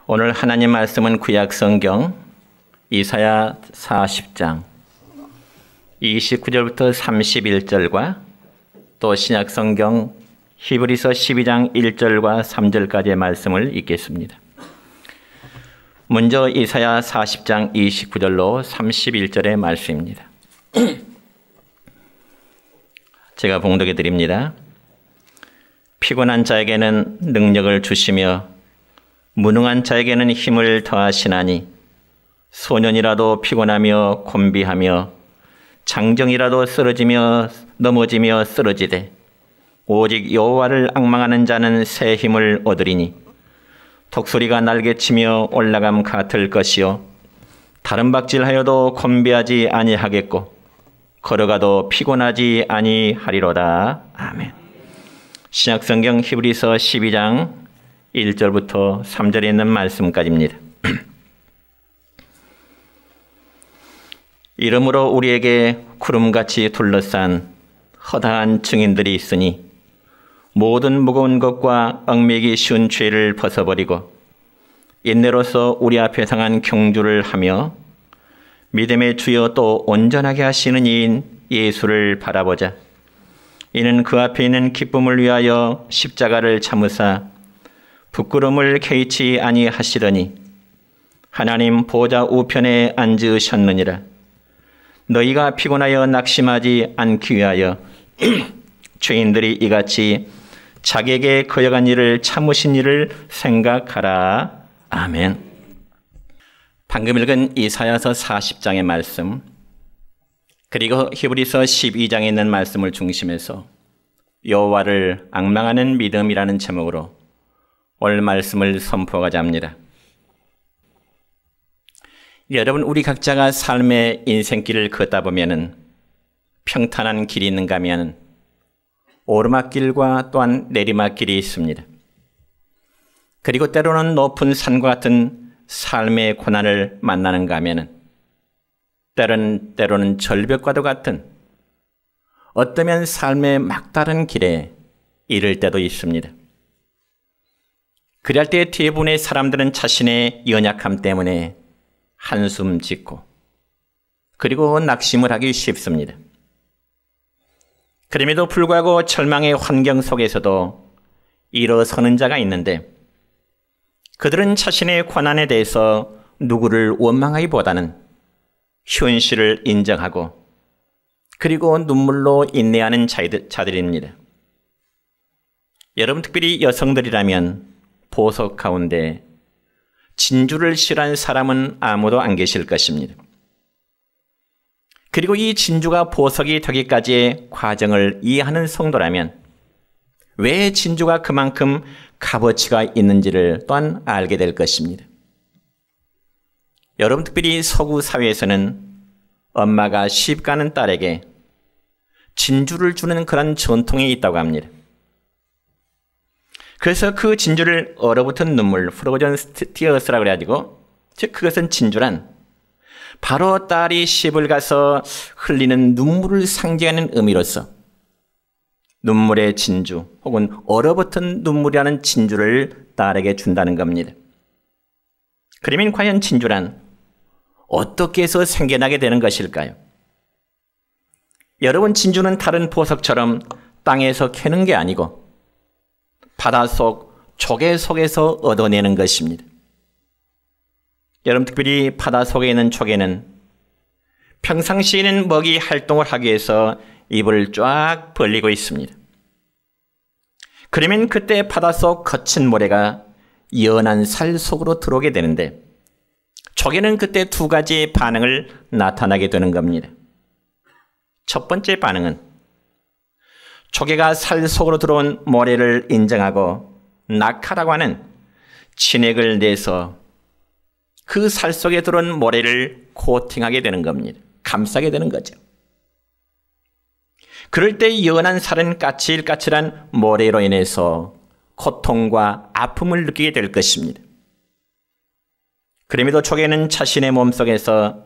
오늘 하나님 말씀은 구약 성경 이사야 40장 29절부터 31절과 또 신약 성경 히브리서 12장 1절과 3절까지의 말씀을 읽겠습니다. 먼저 이사야 40장 29절로 31절의 말씀입니다. 제가 봉독해 드립니다. 피곤한 자에게는 능력을 주시며 무능한 자에게는 힘을 더하시나니 소년이라도 피곤하며 곤비하며 장정이라도 쓰러지며 넘어지며 쓰러지되 오직 여호와를 앙망하는 자는 새 힘을 얻으리니 독수리가 날개치며 올라감 같을 것이요 다른 박질하여도 곤비하지 아니하겠고 걸어가도 피곤하지 아니하리로다. 아멘. 신약성경 히브리서 12장 1절부터 3절에 있는 말씀까지입니다. 이러므로 우리에게 구름같이 둘러싼 허다한 증인들이 있으니 모든 무거운 것과 얽매이기 쉬운 죄를 벗어버리고 인내로서 우리 앞에 상한 경주를 하며 믿음의 주여 또 온전하게 하시는 이인 예수를 바라보자. 이는 그 앞에 있는 기쁨을 위하여 십자가를 참으사 부끄러움을 개의치 아니하시더니 하나님 보좌 우편에 앉으셨느니라. 너희가 피곤하여 낙심하지 않기 위하여 죄인들이 이같이 자기에게 거역한 일을 참으신 일을 생각하라. 아멘. 방금 읽은 이사야서 40장의 말씀 그리고 히브리서 12장에 있는 말씀을 중심해서 여호와를 앙망하는 믿음이라는 제목으로 오늘 말씀을 선포하고자 합니다. 여러분, 우리 각자가 삶의 인생길을 걷다 보면은 평탄한 길이 있는가 하면 오르막길과 또한 내리막길이 있습니다. 그리고 때로는 높은 산과 같은 삶의 고난을 만나는가 하면은 때로는 절벽과도 같은 어쩌면 삶의 막다른 길에 이를 때도 있습니다. 그럴 때 대부분의 사람들은 자신의 연약함 때문에 한숨 짓고 그리고 낙심을 하기 쉽습니다. 그럼에도 불구하고 절망의 환경 속에서도 일어서는 자가 있는데 그들은 자신의 고난에 대해서 누구를 원망하기보다는 현실을 인정하고 그리고 눈물로 인내하는 자들입니다. 여러분, 특별히 여성들이라면 보석 가운데 진주를 싫어하는 사람은 아무도 안 계실 것입니다. 그리고 이 진주가 보석이 되기까지의 과정을 이해하는 성도라면 왜 진주가 그만큼 값어치가 있는지를 또한 알게 될 것입니다. 여러분, 특별히 서구 사회에서는 엄마가 시집가는 딸에게 진주를 주는 그런 전통이 있다고 합니다. 그래서 그 진주를 얼어붙은 눈물, 프로전 티어스라고 그래가지고, 즉 그것은 진주란 바로 딸이 시집을 가서 흘리는 눈물을 상징하는 의미로서 눈물의 진주 혹은 얼어붙은 눈물이라는 진주를 딸에게 준다는 겁니다. 그러면 과연 진주란 어떻게 해서 생겨나게 되는 것일까요? 여러분, 진주는 다른 보석처럼 땅에서 캐는 게 아니고 바닷속 조개 속에서 얻어내는 것입니다. 여러분, 특별히 바닷속에 있는 조개는 평상시에는 먹이 활동을 하기 위해서 입을 쫙 벌리고 있습니다. 그러면 그때 바닷속 거친 모래가 연한 살 속으로 들어오게 되는데 조개는 그때 두 가지의 반응을 나타나게 되는 겁니다. 첫 번째 반응은 조개가 살 속으로 들어온 모래를 인정하고 낙하라고 하는 진액을 내서 그 살 속에 들어온 모래를 코팅하게 되는 겁니다. 감싸게 되는 거죠. 그럴 때 연한 살은 까칠까칠한 모래로 인해서 고통과 아픔을 느끼게 될 것입니다. 그럼에도 조개는 자신의 몸속에서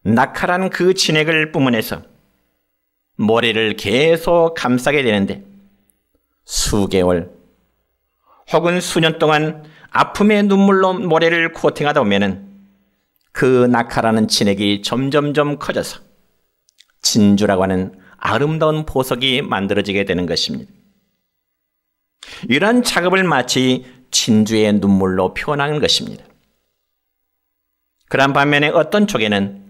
낙하라는 그 진액을 뿜어내서 모래를 계속 감싸게 되는데 수개월 혹은 수년 동안 아픔의 눈물로 모래를 코팅하다 보면은 그 낙하라는 진액이 점점점 커져서 진주라고 하는 아름다운 보석이 만들어지게 되는 것입니다. 이러한 작업을 마치 진주의 눈물로 표현하는 것입니다. 그런 반면에 어떤 쪽에는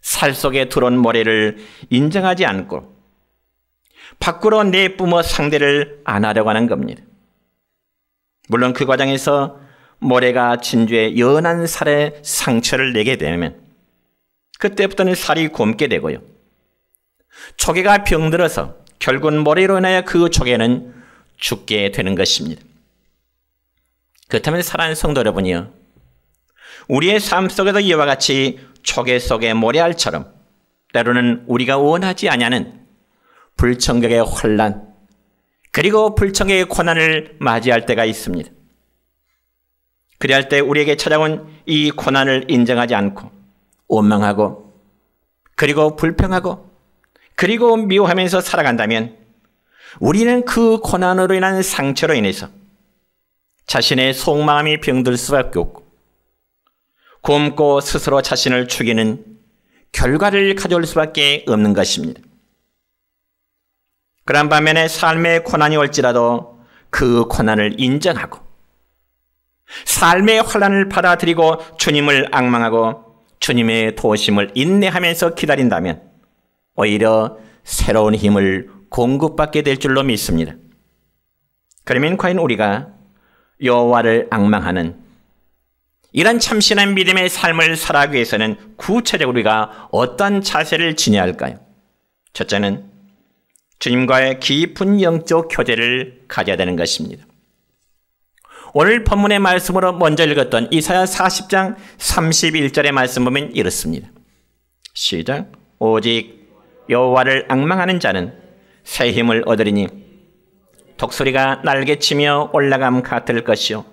살 속에 들어온 모래를 인정하지 않고 밖으로 내뿜어 상대를 안 하려고 하는 겁니다. 물론 그 과정에서 모래가 진주의 연한 살에 상처를 내게 되면 그때부터는 살이 곪게 되고요. 조개가 병들어서 결국은 모래로 인하여 그 조개는 죽게 되는 것입니다. 그렇다면 사랑하는 성도 여러분이요, 우리의 삶 속에도 이와 같이 조개 속의 모래알처럼 때로는 우리가 원하지 아니하는 불청객의 환난 그리고 불청객의 고난을 맞이할 때가 있습니다. 그리할 때 우리에게 찾아온 이 고난을 인정하지 않고 원망하고 그리고 불평하고 그리고 미워하면서 살아간다면 우리는 그 고난으로 인한 상처로 인해서 자신의 속마음이 병들 수밖에 없고 굶고 스스로 자신을 죽이는 결과를 가져올 수밖에 없는 것입니다. 그런 반면에 삶의 고난이 올지라도 그 고난을 인정하고 삶의 환난을 받아들이고 주님을 앙망하고 주님의 도우심을 인내하면서 기다린다면 오히려 새로운 힘을 공급받게 될 줄로 믿습니다. 그러면 과연 우리가 여호와를 앙망하는 이런 참신한 믿음의 삶을 살아가기 위해서는 구체적으로 우리가 어떤 자세를 지녀야 할까요? 첫째는 주님과의 깊은 영적 교제를 가져야 되는 것입니다. 오늘 본문의 말씀으로 먼저 읽었던 이사야 40장 31절의 말씀 보면 이렇습니다. 시작. 오직 여호와를 앙망하는 자는 새 힘을 얻으리니 독수리가 날개치며 올라감 같을 것이요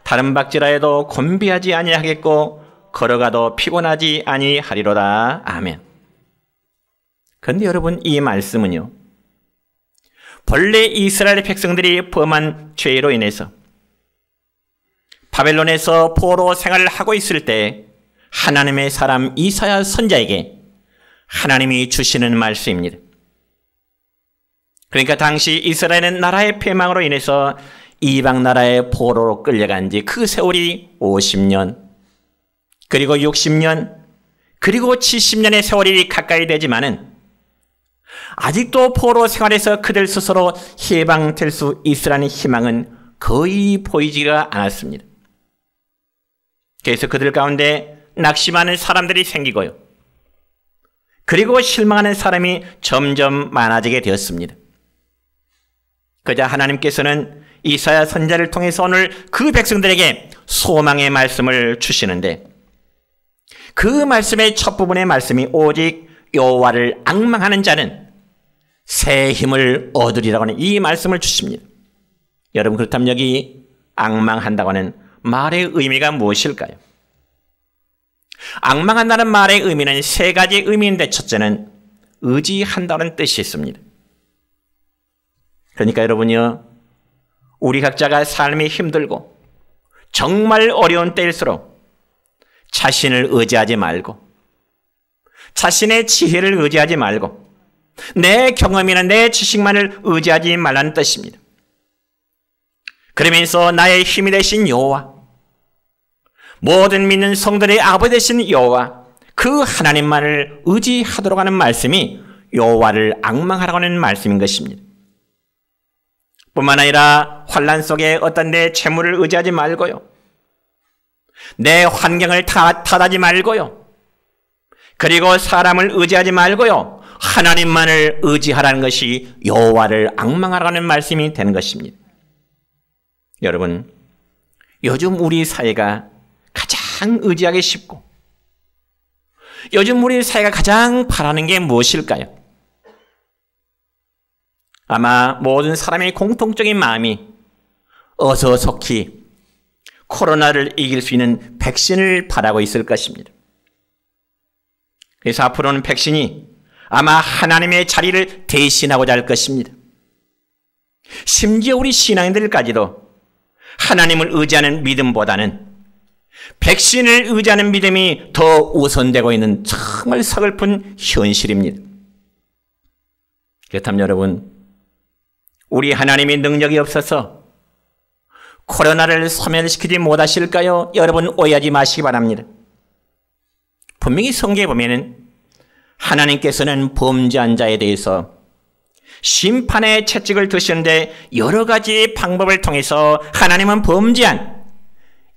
다른 박질하여도 곤비하지 아니하겠고 걸어가도 피곤하지 아니하리로다. 아멘. 그런데 여러분, 이 말씀은요, 본래 이스라엘 백성들이 범한 죄로 인해서 바벨론에서 포로 생활을 하고 있을 때 하나님의 사람 이사야 선지자에게 하나님이 주시는 말씀입니다. 그러니까 당시 이스라엘은 나라의 패망으로 인해서 이방 나라의 포로로 끌려간 지 그 세월이 50년, 그리고 60년, 그리고 70년의 세월이 가까이 되지만은 아직도 포로 생활에서 그들 스스로 해방될 수 있으라는 희망은 거의 보이지가 않았습니다. 그래서 그들 가운데 낙심하는 사람들이 생기고요. 그리고 실망하는 사람이 점점 많아지게 되었습니다. 그자 하나님께서는 이사야 선지자를 통해서 오늘 그 백성들에게 소망의 말씀을 주시는데 그 말씀의 첫 부분의 말씀이 오직 여호와를 앙망하는 자는 새 힘을 얻으리라고 하는 이 말씀을 주십니다. 여러분, 그렇다면 여기 앙망한다고 하는 말의 의미가 무엇일까요? 앙망한다는 말의 의미는 세 가지 의미인데 첫째는 의지한다는 뜻이 있습니다. 그러니까 여러분이요, 우리 각자가 삶이 힘들고 정말 어려운 때일수록 자신을 의지하지 말고 자신의 지혜를 의지하지 말고 내 경험이나 내 지식만을 의지하지 말라는 뜻입니다. 그러면서 나의 힘이 되신 여호와, 모든 믿는 성도의 아버지 되신 여호와, 그 하나님만을 의지하도록 하는 말씀이 여호와를 앙망하라고 하는 말씀인 것입니다. 뿐만 아니라 환난 속에 어떤 내 재물을 의지하지 말고요, 내 환경을 탓하지 말고요, 그리고 사람을 의지하지 말고요, 하나님만을 의지하라는 것이 여호와를 앙망하라는 말씀이 되는 것입니다. 여러분, 요즘 우리 사회가 가장 의지하기 쉽고 요즘 우리 사회가 가장 바라는 게 무엇일까요? 아마 모든 사람의 공통적인 마음이 어서 속히 코로나를 이길 수 있는 백신을 바라고 있을 것입니다. 그래서 앞으로는 백신이 아마 하나님의 자리를 대신하고자 할 것입니다. 심지어 우리 신앙인들까지도 하나님을 의지하는 믿음보다는 백신을 의지하는 믿음이 더 우선되고 있는 정말 서글픈 현실입니다. 그렇다면 여러분, 우리 하나님의 능력이 없어서 코로나를 소멸시키지 못하실까요? 여러분 오해하지 마시기 바랍니다. 분명히 성경에 보면은 하나님께서는 범죄한 자에 대해서 심판의 채찍을 드시는데 여러 가지 방법을 통해서 하나님은 범죄한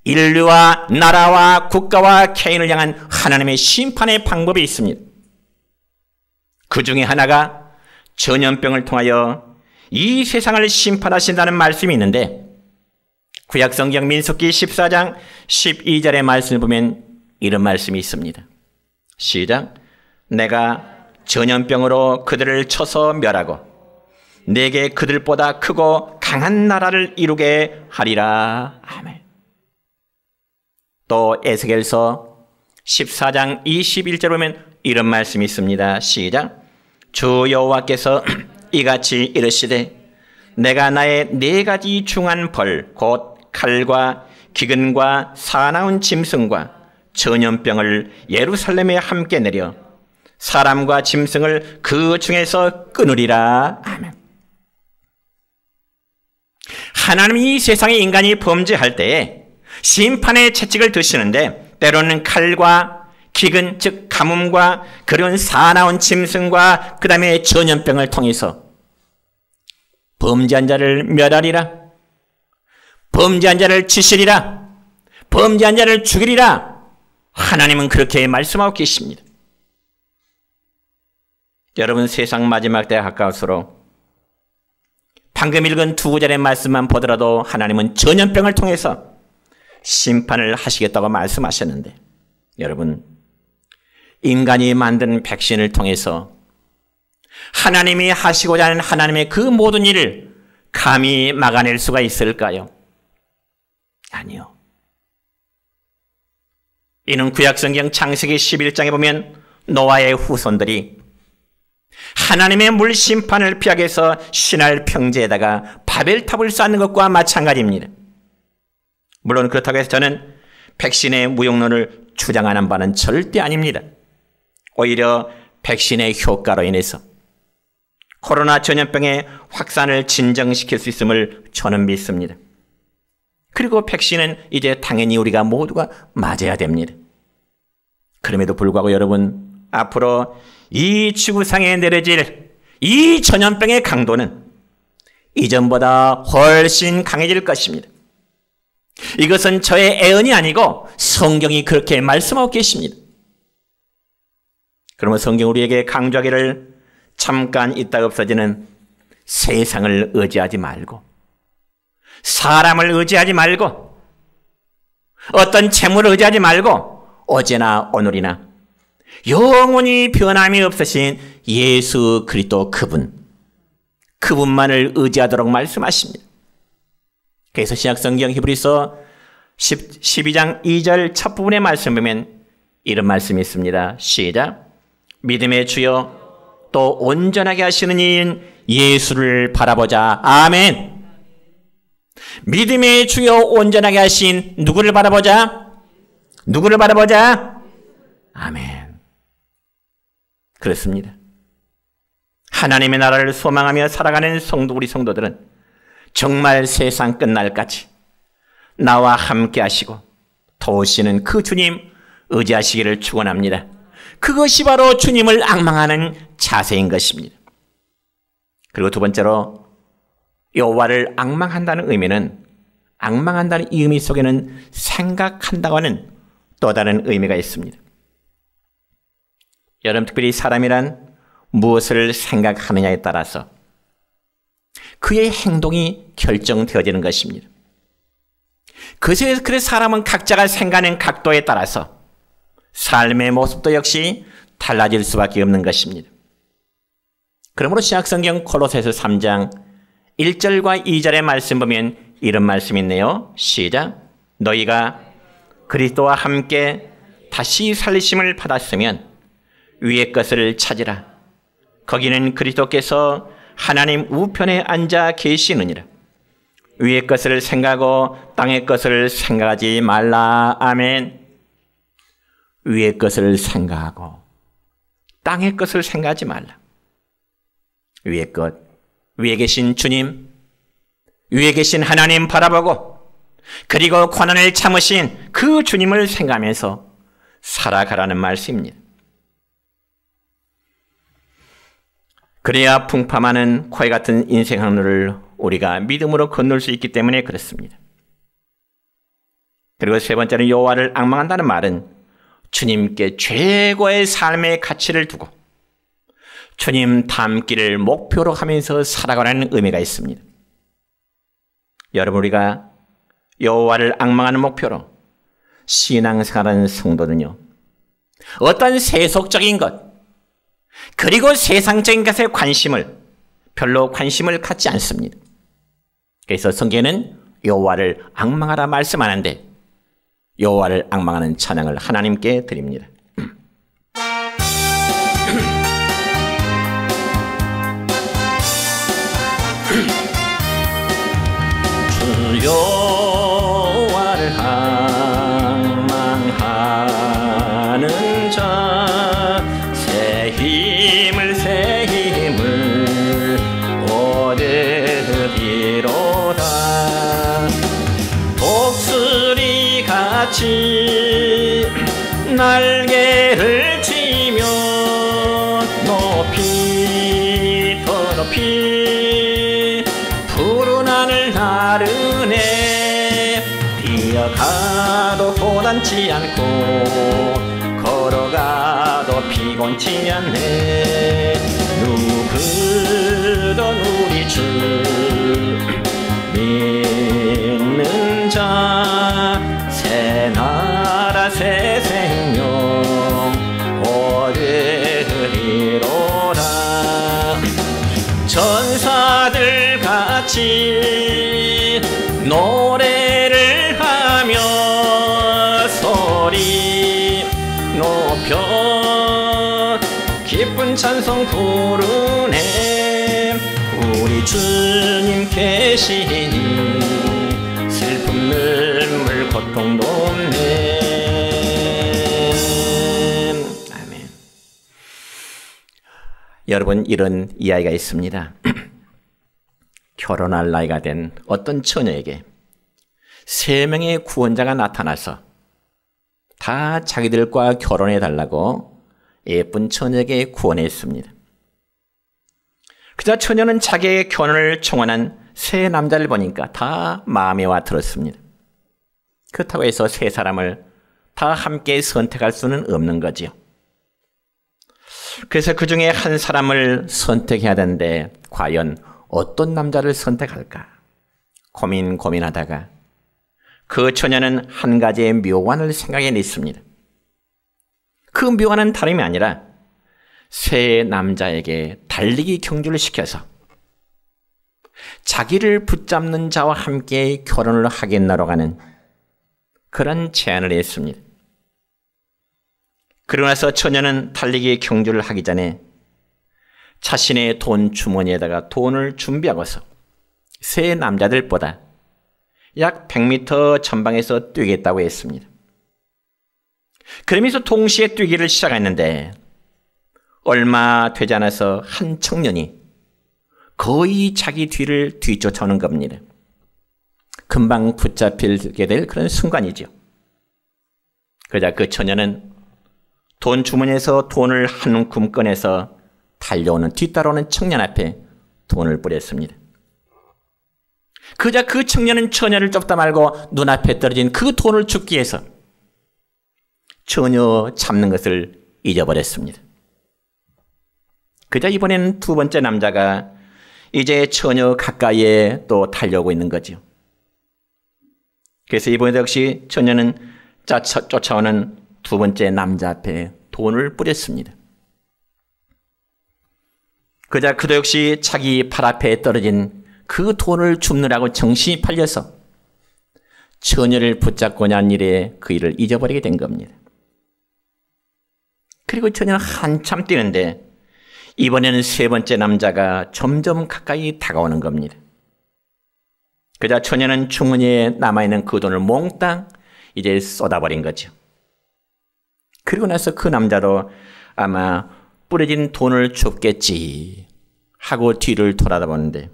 인류와 나라와 국가와 개인을 향한 하나님의 심판의 방법이 있습니다. 그 중에 하나가 전염병을 통하여 이 세상을 심판하신다는 말씀이 있는데, 구약성경 민수기 14장 12절의 말씀을 보면 이런 말씀이 있습니다. 시작. 내가 전염병으로 그들을 쳐서 멸하고 내게 그들보다 크고 강한 나라를 이루게 하리라. 아멘. 또 에스겔서 14장 21절 보면 이런 말씀이 있습니다. 시작. 주 여호와께서 이같이 이르시되 내가 나의 네 가지 중한 벌 곧 칼과 기근과 사나운 짐승과 전염병을 예루살렘에 함께 내려 사람과 짐승을 그 중에서 끊으리라. 아멘. 하나님이 이 세상에 인간이 범죄할 때에 심판의 채찍을 드시는데, 때로는 칼과 기근, 즉 가뭄과 그런 사나운 짐승과 그 다음에 전염병을 통해서 범죄한 자를 멸하리라, 범죄한 자를 치시리라, 범죄한 자를 죽이리라. 하나님은 그렇게 말씀하고 계십니다. 여러분, 세상 마지막 때에 가까울수록 방금 읽은 두 구절의 말씀만 보더라도 하나님은 전염병을 통해서 심판을 하시겠다고 말씀하셨는데, 여러분, 인간이 만든 백신을 통해서 하나님이 하시고자 하는 하나님의 그 모든 일을 감히 막아낼 수가 있을까요? 아니요. 이는 구약성경 창세기 11장에 보면 노아의 후손들이 하나님의 물 심판을 피하기 위해서 신할 평지에다가 바벨탑을 쌓는 것과 마찬가지입니다. 물론 그렇다고 해서 저는 백신의 무용론을 주장하는 바는 절대 아닙니다. 오히려 백신의 효과로 인해서 코로나 전염병의 확산을 진정시킬 수 있음을 저는 믿습니다. 그리고 백신은 이제 당연히 우리가 모두가 맞아야 됩니다. 그럼에도 불구하고 여러분, 앞으로 이 지구상에 내려질 이 전염병의 강도는 이전보다 훨씬 강해질 것입니다. 이것은 저의 애언이 아니고 성경이 그렇게 말씀하고 계십니다. 그러면 성경 우리에게 강조하기를 잠깐 있다가 없어지는 세상을 의지하지 말고, 사람을 의지하지 말고, 어떤 재물을 의지하지 말고 어제나 오늘이나 영원히 변함이 없으신 예수 그리스도 그분만을 의지하도록 말씀하십니다. 그래서 신약성경 히브리서 12장 2절 첫 부분의 말씀 보면 이런 말씀이 있습니다. 시작. 믿음의 주여 또 온전하게 하시는 이인 예수를 바라보자. 아멘. 믿음의 주여 온전하게 하신 누구를 바라보자? 누구를 바라보자? 아멘. 그렇습니다. 하나님의 나라를 소망하며 살아가는 우리 성도들은 정말 세상 끝날까지 나와 함께 하시고 도우시는 그 주님 의지하시기를 축원합니다. 그것이 바로 주님을 앙망하는 자세인 것입니다. 그리고 두 번째로, 여호와를 앙망한다는 의미는, 앙망한다는 이 의미 속에는 생각한다고 하는 또 다른 의미가 있습니다. 여러분, 특별히 사람이란 무엇을 생각하느냐에 따라서 그의 행동이 결정되어지는 것입니다. 그래서 사람은 각자가 생각하는 각도에 따라서 삶의 모습도 역시 달라질 수밖에 없는 것입니다. 그러므로 신약성경 골로새서 3장 1절과 2절의 말씀 보면 이런 말씀이 있네요. 시작. 너희가 그리스도와 함께 다시 살리심을 받았으면 위의 것을 찾으라. 거기는 그리스도께서 하나님 우편에 앉아 계시느니라. 위의 것을 생각하고 땅의 것을 생각하지 말라. 아멘. 위의 것을 생각하고 땅의 것을 생각하지 말라. 위의 것, 위에 계신 주님, 위에 계신 하나님 바라보고 그리고 고난을 참으신 그 주님을 생각하면서 살아가라는 말씀입니다. 그래야 풍파많은 코에 같은 인생 항로를 우리가 믿음으로 건널 수 있기 때문에 그렇습니다. 그리고 세 번째는 여호와를 앙망한다는 말은 주님께 최고의 삶의 가치를 두고 주님 닮기를 목표로 하면서 살아가라는 의미가 있습니다. 여러분, 우리가 여호와를 앙망하는 목표로 신앙생활하는 성도는요, 어떤 세속적인 것 그리고 세상적인 것에 별로 관심을 갖지 않습니다. 그래서 성경에는 여호와를 앙망하라 말씀하는데 여호와를 앙망하는 찬양을 하나님께 드립니다. 주 여호와를 앙망하는 자 새 힘을 얻으리로다. 독수리 같이 날개를 치며 높이 더 높이 푸른 하늘 나르네. 뛰어가도 고단치 않고 걸어가도 피곤치 않네. 누구든 우리 주 믿는 자 새 나라 새 생명 얻으리로라. 전사들 같이 노래를 하며 소리 높여 기쁜 찬송 부르네. 우리 주님 계시니 슬픔 눈물 고통도 없네. 아멘. 여러분, 이런 이야기가 있습니다. 결혼할 나이가 된 어떤 처녀에게 3명의 구원자가 나타나서 다 자기들과 결혼해달라고 예쁜 처녀에게 구원했습니다. 그자 처녀는 자기의 결혼을 청원한 세 남자를 보니까 다 마음에 와 들었습니다. 그렇다고 해서 세 사람을 다 함께 선택할 수는 없는 거지요. 그래서 그 중에 한 사람을 선택해야 되는데 과연 어떤 남자를 선택할까 고민하다가 그 처녀는 한 가지의 묘안을 생각해냈습니다. 그 묘안은 다름이 아니라 세 남자에게 달리기 경주를 시켜서 자기를 붙잡는 자와 함께 결혼을 하겠나로 가는 그런 제안을 했습니다. 그러고 나서 처녀는 달리기 경주를 하기 전에 자신의 돈 주머니에다가 돈을 준비하고서 세 남자들보다 약 100m 전방에서 뛰겠다고 했습니다. 그러면서 동시에 뛰기를 시작했는데 얼마 되지 않아서 한 청년이 거의 자기 뒤를 뒤쫓아오는 겁니다. 금방 붙잡히게 될 그런 순간이죠. 그러자 그 처녀는 돈 주머니에서 돈을 한 움큼 꺼내서 뒤따라오는 청년 앞에 돈을 뿌렸습니다. 그러자 그 청년은 처녀를 쫓다 말고 눈앞에 떨어진 그 돈을 줍기 위해서 처녀 잡는 것을 잊어버렸습니다. 그러자 이번에는 두 번째 남자가 이제 처녀 가까이에 또 달려오고 있는 거죠. 그래서 이번에도 역시 처녀는 쫓아오는 두 번째 남자 앞에 돈을 뿌렸습니다. 그러자 그도 역시 자기 팔 앞에 떨어진 그 돈을 줍느라고 정신이 팔려서 처녀를 붙잡고자 한 일에 그 일을 잊어버리게 된 겁니다. 그리고 처녀는 한참 뛰는데 이번에는 세 번째 남자가 점점 가까이 다가오는 겁니다. 그자 처녀는 주머니에 남아있는 그 돈을 몽땅 이제 쏟아버린 거죠. 그리고 나서 그 남자도 아마 뿌려진 돈을 줍겠지 하고 뒤를 돌아다보는데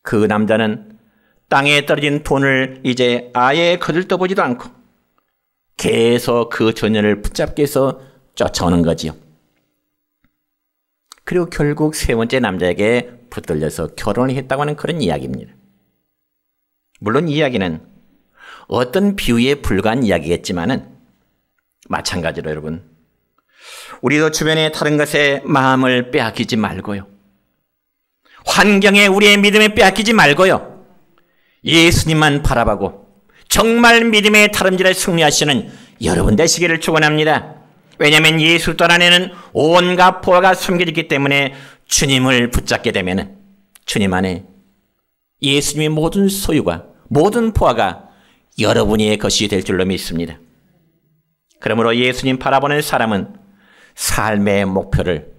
그 남자는 땅에 떨어진 돈을 이제 아예 거들떠보지도 않고 계속 그 처녀를 붙잡기 위해서 쫓아오는 거지요. 그리고 결국 세 번째 남자에게 붙들려서 결혼을 했다고 하는 그런 이야기입니다. 물론 이 이야기는 어떤 비유에 불과한 이야기겠지만은 마찬가지로 여러분, 우리도 주변의 다른 것에 마음을 빼앗기지 말고요. 환경에 우리의 믿음을 빼앗기지 말고요. 예수님만 바라보고 정말 믿음의 다름질에 승리하시는 여러분 되시기를 축원합니다. 왜냐하면 예수 뜰 안에는 온갖 보화가 숨겨졌기 때문에 주님을 붙잡게 되면 주님 안에 예수님의 모든 소유가 모든 보화가 여러분의 것이 될 줄로 믿습니다. 그러므로 예수님 바라보는 사람은 삶의 목표를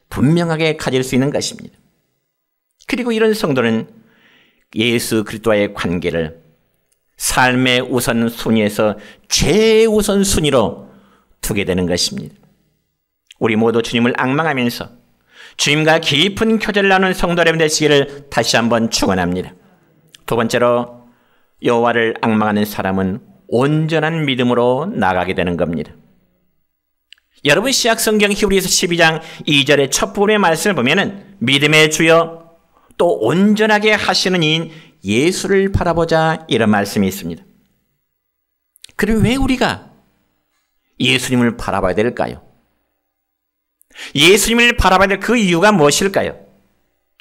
분명하게 가질 수 있는 것입니다. 그리고 이런 성도는 예수 그리스도와의 관계를 삶의 우선순위에서 최우선 순위로 두게 되는 것입니다. 우리 모두 주님을 앙망하면서 주님과 깊은 교제를 나누는 성도 여러분 되시기를 다시 한번 축원합니다. 두 번째로 여호와를 앙망하는 사람은 온전한 믿음으로 나가게 되는 겁니다. 여러분 신약성경 히브리서 12장 2절의 첫 부분의 말씀을 보면은 믿음의 주여 또 온전하게 하시는 이인 예수를 바라보자 이런 말씀이 있습니다. 그리고 왜 우리가 예수님을 바라봐야 될까요? 예수님을 바라봐야 될 그 이유가 무엇일까요?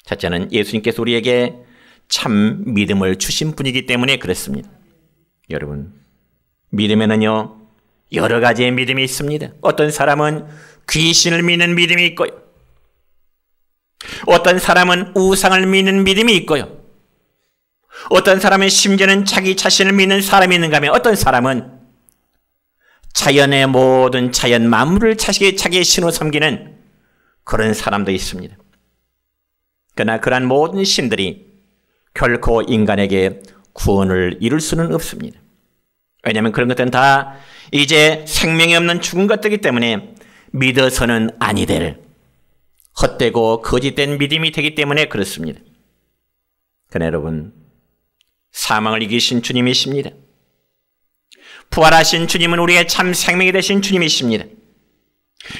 첫째는 예수님께서 우리에게 참 믿음을 주신 분이기 때문에 그렇습니다. 여러분, 믿음에는요 여러 가지의 믿음이 있습니다. 어떤 사람은 귀신을 믿는 믿음이 있고요. 어떤 사람은 우상을 믿는 믿음이 있고요. 어떤 사람은 심지어는 자기 자신을 믿는 사람이 있는가 하면 어떤 사람은 자연의 모든 자연 만물을 자기의 신으로 섬기는 그런 사람도 있습니다. 그러나 그러한 모든 신들이 결코 인간에게 구원을 이룰 수는 없습니다. 왜냐하면 그런 것들은 다 이제 생명이 없는 죽은 것들이기 때문에 믿어서는 아니 될 헛되고 거짓된 믿음이 되기 때문에 그렇습니다. 그러나 여러분, 사망을 이기신 주님이십니다. 부활하신 주님은 우리의 참 생명이 되신 주님이십니다.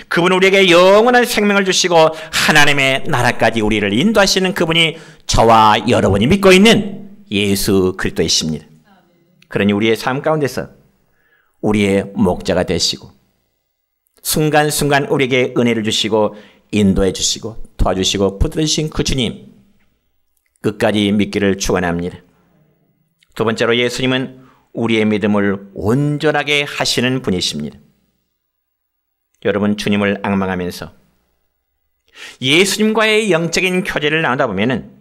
그분은 우리에게 영원한 생명을 주시고 하나님의 나라까지 우리를 인도하시는 그분이 저와 여러분이 믿고 있는 예수 그리스도이십니다. 그러니 우리의 삶 가운데서 우리의 목자가 되시고 순간순간 우리에게 은혜를 주시고 인도해 주시고 도와주시고 붙드신 그 주님 끝까지 믿기를 축원합니다. 두 번째로 예수님은 우리의 믿음을 온전하게 하시는 분이십니다. 여러분, 주님을 앙망하면서 예수님과의 영적인 교제를 나누다 보면은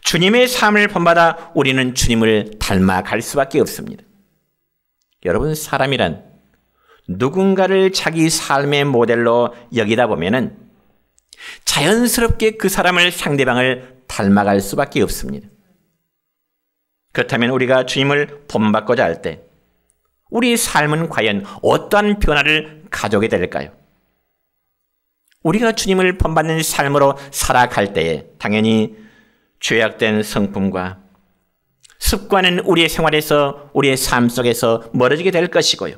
주님의 삶을 본받아 우리는 주님을 닮아갈 수밖에 없습니다. 여러분, 사람이란 누군가를 자기 삶의 모델로 여기다 보면은 자연스럽게 그 사람을 상대방을 닮아갈 수밖에 없습니다. 그렇다면 우리가 주님을 본받고자 할 때 우리 삶은 과연 어떠한 변화를 가져오게 될까요? 우리가 주님을 본받는 삶으로 살아갈 때에 당연히 죄악된 성품과 습관은 우리의 생활에서 우리의 삶 속에서 멀어지게 될 것이고요.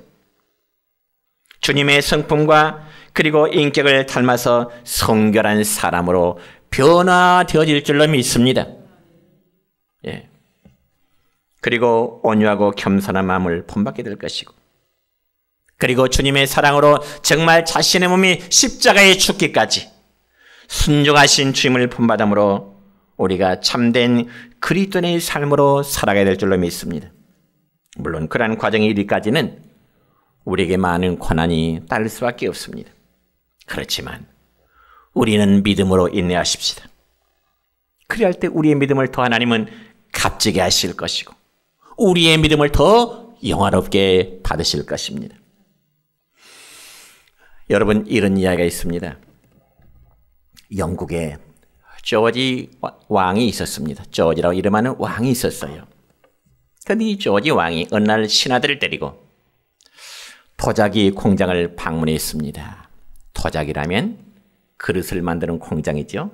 주님의 성품과 그리고 인격을 닮아서 성결한 사람으로 변화되어질 줄로 믿습니다. 예. 그리고 온유하고 겸손한 마음을 본받게 될 것이고, 그리고 주님의 사랑으로 정말 자신의 몸이 십자가에 죽기까지 순종하신 주님을 본받음으로 우리가 참된 그리스도인의 삶으로 살아가야 될 줄로 믿습니다. 물론 그러한 과정이 이르기까지는 우리에게 많은 고난이 따를 수밖에 없습니다. 그렇지만 우리는 믿음으로 인내하십시다. 그리할 때 우리의 믿음을 더 하나님은 값지게 하실 것이고 우리의 믿음을 더 영화롭게 받으실 것입니다. 여러분, 이런 이야기가 있습니다. 영국의 조지 왕이 있었습니다. 조지라고 이름하는 왕이 있었어요. 그런데 이 조지 왕이 어느 날 신하들을 데리고 도자기 공장을 방문했습니다. 도자기라면 그릇을 만드는 공장이죠.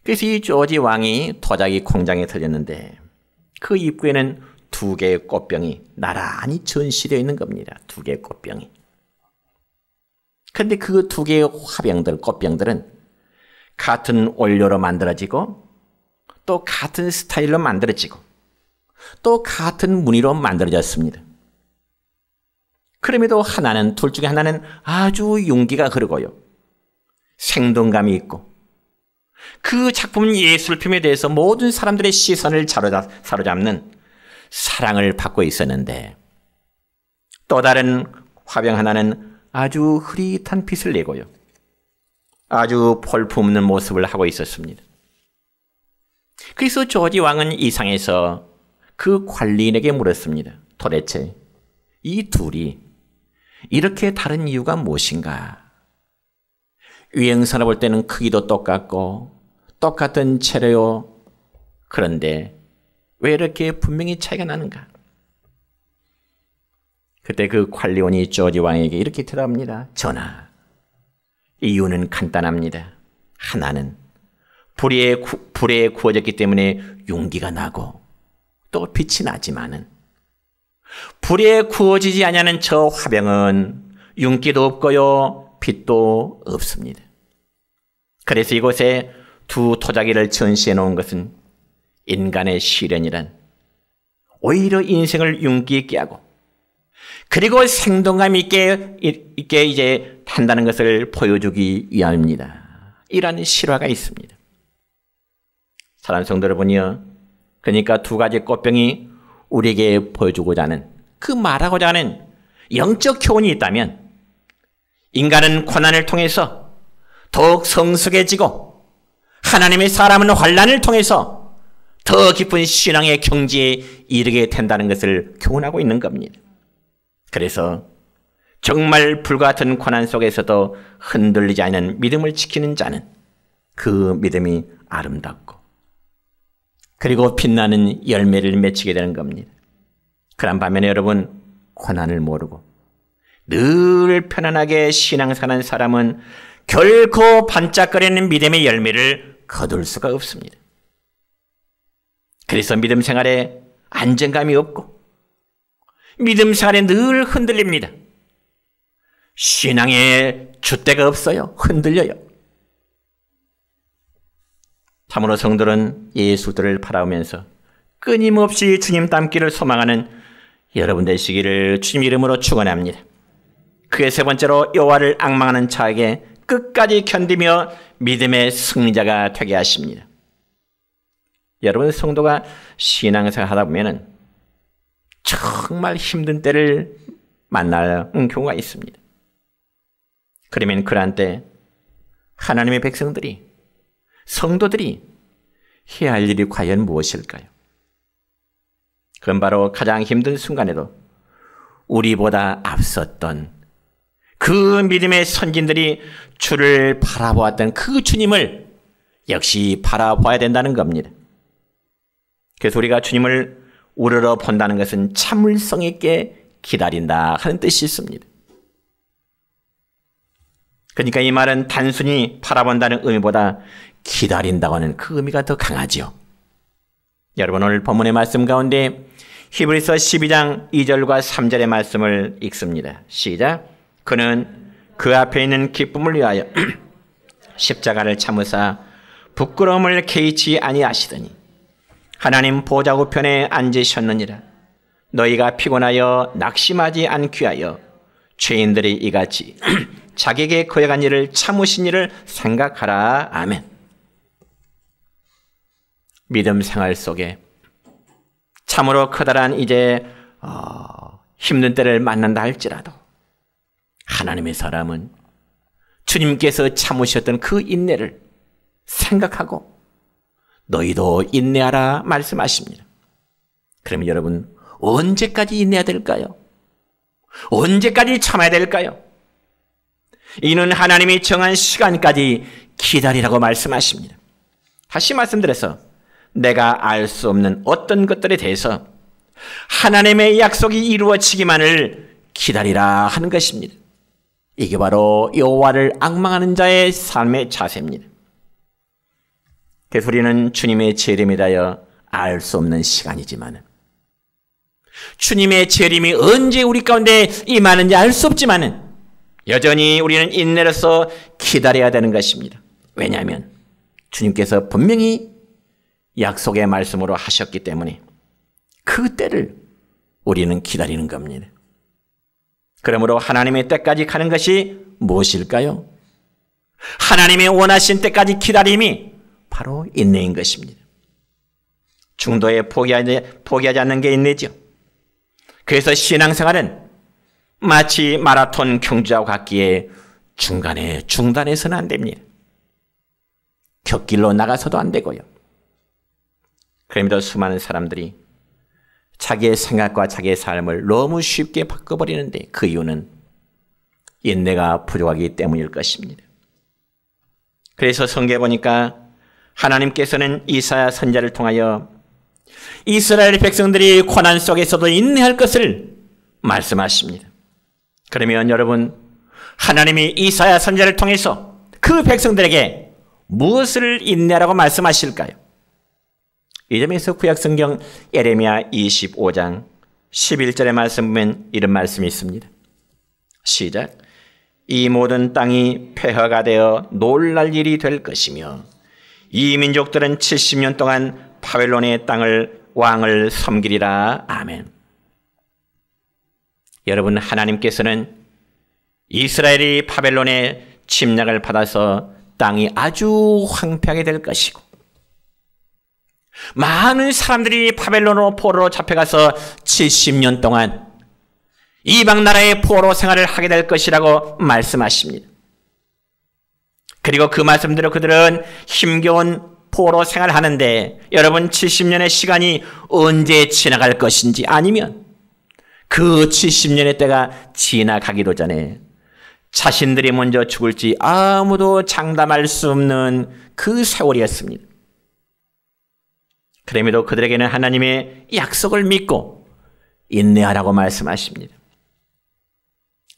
그래서 이 조지 왕이 도자기 공장에 들렸는데 그 입구에는 2개의 꽃병이 나란히 전시되어 있는 겁니다. 2개의 꽃병이. 그런데 그 2개의 화병들, 꽃병들은 같은 원료로 만들어지고 또 같은 스타일로 만들어지고 또 같은 무늬로 만들어졌습니다. 그럼에도 둘 중에 하나는 아주 용기가 흐르고요. 생동감이 있고 그 작품은 예술품에 대해서 모든 사람들의 시선을 사로잡는 사랑을 받고 있었는데 또 다른 화병 하나는 아주 흐릿한 빛을 내고요. 아주 볼품없는 모습을 하고 있었습니다. 그래서 조지 왕은 이상해서 그 관리인에게 물었습니다. 도대체 이 둘이 이렇게 다른 이유가 무엇인가? 유행선을 볼 때는 크기도 똑같고 똑같은 재료요. 그런데 왜 이렇게 분명히 차이가 나는가? 그때 그 관리원이 조지 왕에게 이렇게 대답합니다. 전하, 이유는 간단합니다. 하나는 불에 구워졌기 때문에 윤기가 나고 또 빛이 나지만은 불에 구워지지 아니하는 저 화병은 윤기도 없고요, 빛도 없습니다. 그래서 이곳에 2 도자기를 전시해 놓은 것은 인간의 시련이란 오히려 인생을 윤기 있게 하고 그리고 생동감 있게 이제 한다는 것을 보여주기 위함입니다. 이런 실화가 있습니다. 사랑하는 성도 여러분이요, 그러니까 2가지 꽃병이 우리에게 보여주고자 하는 그 말하고자 하는 영적 교훈이 있다면 인간은 고난을 통해서 더욱 성숙해지고 하나님의 사람은 환난을 통해서 더 깊은 신앙의 경지에 이르게 된다는 것을 교훈하고 있는 겁니다. 그래서 정말 불과 같은 고난 속에서도 흔들리지 않는 믿음을 지키는 자는 그 믿음이 아름답고 그리고 빛나는 열매를 맺히게 되는 겁니다. 그런 반면에 여러분, 고난을 모르고 늘 편안하게 신앙생활하는 사람은 결코 반짝거리는 믿음의 열매를 거둘 수가 없습니다. 그래서 믿음 생활에 안정감이 없고 믿음 생활에 늘 흔들립니다. 신앙에 줏대가 없어요. 흔들려요. 참으로 성도는 예수들을 바라보면서 끊임없이 주님 닮기를 소망하는 여러분 되시기를 주님 이름으로 축원합니다. 그의 3번째로 여호와를 앙망하는 자에게 끝까지 견디며 믿음의 승리자가 되게 하십니다. 여러분 성도가 신앙생활 하다 보면은 정말 힘든 때를 만나는 경우가 있습니다. 그러면 그러한 때 하나님의 백성들이, 성도들이 해야 할 일이 과연 무엇일까요? 그건 바로 가장 힘든 순간에도 우리보다 앞섰던 그 믿음의 선진들이 주를 바라보았던 그 주님을 역시 바라봐야 된다는 겁니다. 그래서 우리가 주님을 우러러 본다는 것은 참을성 있게 기다린다 하는 뜻이 있습니다. 그러니까 이 말은 단순히 바라본다는 의미보다 기다린다고 하는 그 의미가 더 강하죠. 여러분 오늘 본문의 말씀 가운데 히브리서 12장 2절과 3절의 말씀을 읽습니다. 시작. 그는 그 앞에 있는 기쁨을 위하여 십자가를 참으사 부끄러움을 개의치 아니하시더니 하나님 보좌 우편에 앉으셨느니라. 너희가 피곤하여 낙심하지 않기 위하여 죄인들이 이같이 자기에게 거역한 일을 참으신 일을 생각하라. 아멘. 믿음 생활 속에 참으로 커다란 이제 힘든 때를 만난다 할지라도 하나님의 사람은 주님께서 참으셨던 그 인내를 생각하고 너희도 인내하라 말씀하십니다. 그러면 여러분 언제까지 인내해야 될까요? 언제까지 참아야 될까요? 이는 하나님이 정한 시간까지 기다리라고 말씀하십니다. 다시 말씀드려서 내가 알 수 없는 어떤 것들에 대해서 하나님의 약속이 이루어지기만을 기다리라 하는 것입니다. 이게 바로 여호와를 앙망하는 자의 삶의 자세입니다. 그래서 우리는 주님의 재림에 대하여 알 수 없는 시간이지만, 주님의 재림이 언제 우리 가운데 임하는지 알 수 없지만 여전히 우리는 인내로서 기다려야 되는 것입니다. 왜냐하면 주님께서 분명히 약속의 말씀으로 하셨기 때문에 그 때를 우리는 기다리는 겁니다. 그러므로 하나님의 때까지 가는 것이 무엇일까요? 하나님의 원하신 때까지 기다림이 바로 인내인 것입니다. 중도에 포기하지 않는 게 인내죠. 그래서 신앙생활은 마치 마라톤 경주와 같기에 중간에 중단해서는 안 됩니다. 곁길로 나가서도 안 되고요. 그럼에도 수많은 사람들이 자기의 생각과 자기의 삶을 너무 쉽게 바꿔버리는데 그 이유는 인내가 부족하기 때문일 것입니다. 그래서 성경에 보니까 하나님께서는 이사야 선지자를 통하여 이스라엘 백성들이 고난 속에서도 인내할 것을 말씀하십니다. 그러면 여러분, 하나님이 이사야 선지자를 통해서 그 백성들에게 무엇을 인내하라고 말씀하실까요? 이 점에서 구약성경 예레미야 25장 11절의 말씀 보면 이런 말씀이 있습니다. 시작. 이 모든 땅이 폐허가 되어 놀랄 일이 될 것이며 이 민족들은 70년 동안 바벨론의 왕을 섬기리라. 아멘. 여러분, 하나님께서는 이스라엘이 바벨론의 침략을 받아서 땅이 아주 황폐하게 될 것이고 많은 사람들이 바벨론으로 포로로 잡혀가서 70년 동안 이방 나라의 포로 생활을 하게 될 것이라고 말씀하십니다. 그리고 그 말씀대로 그들은 힘겨운 포로 생활을 하는데 여러분, 70년의 시간이 언제 지나갈 것인지, 아니면 그 70년의 때가 지나가기도 전에 자신들이 먼저 죽을지 아무도 장담할 수 없는 그 세월이었습니다. 그럼에도 그들에게는 하나님의 약속을 믿고 인내하라고 말씀하십니다.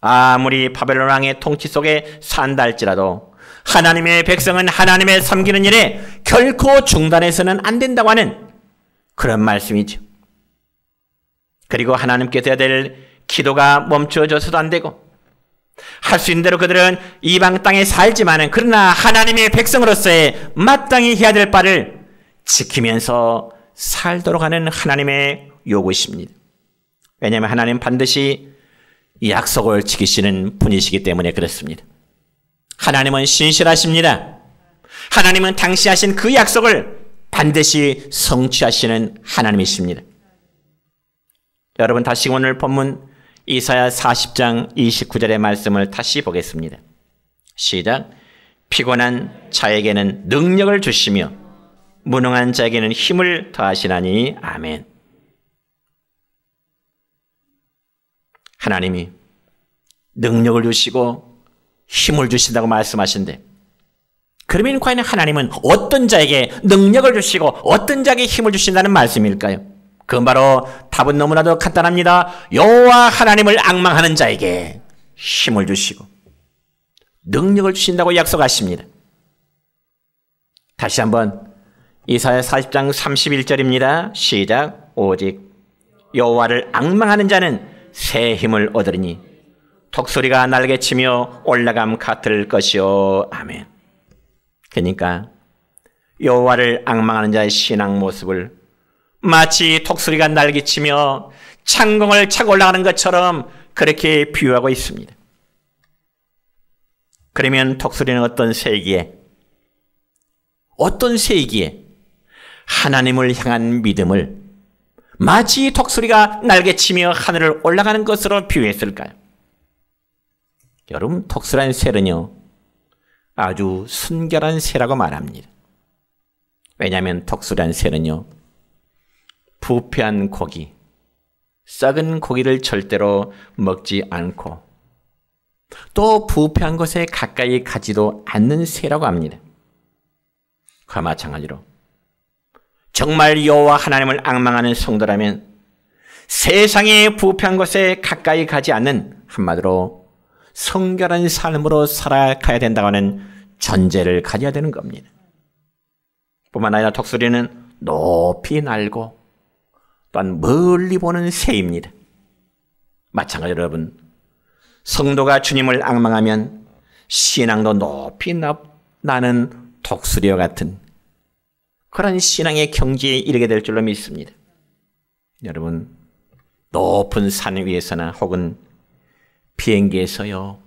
아무리 바벨론 왕의 통치 속에 산다 할지라도 하나님의 백성은 하나님의 섬기는 일에 결코 중단해서는 안 된다고 하는 그런 말씀이죠. 그리고 하나님께서 해야 될 기도가 멈춰져서도 안 되고, 할 수 있는 대로 그들은 이방 땅에 살지만은 그러나 하나님의 백성으로서의 마땅히 해야 될 바를 지키면서 살도록 하는 하나님의 요구이십니다. 왜냐하면 하나님 반드시 약속을 지키시는 분이시기 때문에 그렇습니다. 하나님은 신실하십니다. 하나님은 당시 하신 그 약속을 반드시 성취하시는 하나님이십니다. 여러분, 다시 오늘 본문 이사야 40장 29절의 말씀을 다시 보겠습니다. 시작. 피곤한 자에게는 능력을 주시며 무능한 자에게는 힘을 더하시나니. 아멘. 하나님이 능력을 주시고 힘을 주신다고 말씀하신데, 그러면 과연 하나님은 어떤 자에게 능력을 주시고 어떤 자에게 힘을 주신다는 말씀일까요? 그건 바로 답은 너무나도 간단합니다. 여호와 하나님을 앙망하는 자에게 힘을 주시고 능력을 주신다고 약속하십니다. 다시 한번 이사야 40장 31절입니다. 시작. 오직 여호와를 앙망하는 자는 새 힘을 얻으리니 독수리가 날개치며 올라감 같을 것이요. 아멘. 그러니까 여호와를 앙망하는 자의 신앙 모습을 마치 독수리가 날개치며 창공을 차고 올라가는 것처럼 그렇게 비유하고 있습니다. 그러면 독수리는 어떤 새이기에 하나님을 향한 믿음을 마치 독수리가 날개치며 하늘을 올라가는 것으로 비유했을까요? 여러분, 독수리라는 새는요 아주 순결한 새라고 말합니다. 왜냐하면 독수리라는 새는요 부패한 고기, 썩은 고기를 절대로 먹지 않고 또 부패한 곳에 가까이 가지도 않는 새라고 합니다. 그와 마찬가지로 정말 여호와 하나님을 앙망하는 성도라면 세상의 부패한 것에 가까이 가지 않는, 한마디로 성결한 삶으로 살아가야 된다고 하는 전제를 가져야 되는 겁니다. 뿐만 아니라 독수리는 높이 날고 또한 멀리 보는 새입니다. 마찬가지로 여러분, 성도가 주님을 앙망하면 신앙도 높이 나는 독수리와 같은 그런 신앙의 경지에 이르게 될 줄로 믿습니다. 여러분, 높은 산 위에서나 혹은 비행기에서요,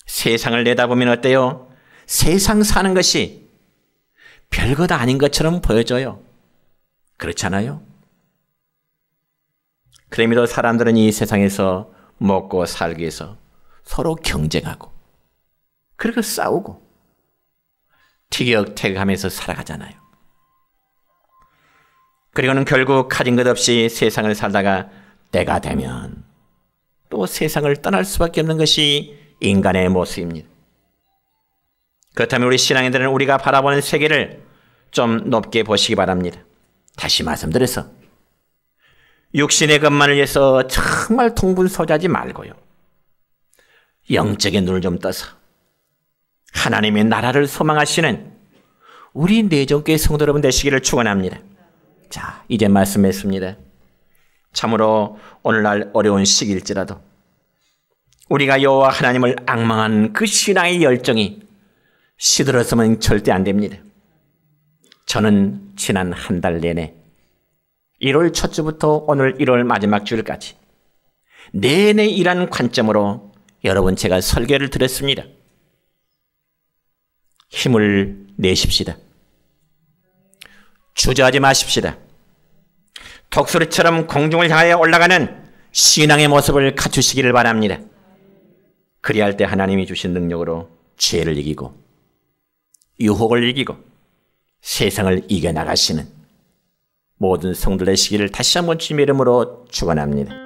세상을 내다보면 어때요? 세상 사는 것이 별것 아닌 것처럼 보여져요. 그렇잖아요? 그럼에도 사람들은 이 세상에서 먹고 살기 위해서 서로 경쟁하고 그렇게 싸우고 티격태격하면서 살아가잖아요. 그리고는 결국 가진 것 없이 세상을 살다가 때가 되면 또 세상을 떠날 수밖에 없는 것이 인간의 모습입니다. 그렇다면 우리 신앙인들은 우리가 바라보는 세계를 좀 높게 보시기 바랍니다. 다시 말씀드려서 육신의 것만을 위해서 정말 통분서자지 말고요, 영적인 눈을 좀 떠서 하나님의 나라를 소망하시는 우리 내정교회 성도 여러분 되시기를 축원합니다. 자, 이제 말씀했습니다. 참으로 오늘날 어려운 시기일지라도 우리가 여호와 하나님을 앙망한 그 신앙의 열정이 시들어서면 절대 안 됩니다. 저는 지난 한 달 내내 1월 첫 주부터 오늘 1월 마지막 주일까지 내내 일하는 관점으로 여러분 제가 설교를 드렸습니다. 힘을 내십시다. 주저하지 마십시다. 독수리처럼 공중을 향하여 올라가는 신앙의 모습을 갖추시기를 바랍니다. 그리할 때 하나님이 주신 능력으로 죄를 이기고 유혹을 이기고 세상을 이겨나가시는 모든 성도 되시기를 다시 한번 주님의 이름으로 축원합니다.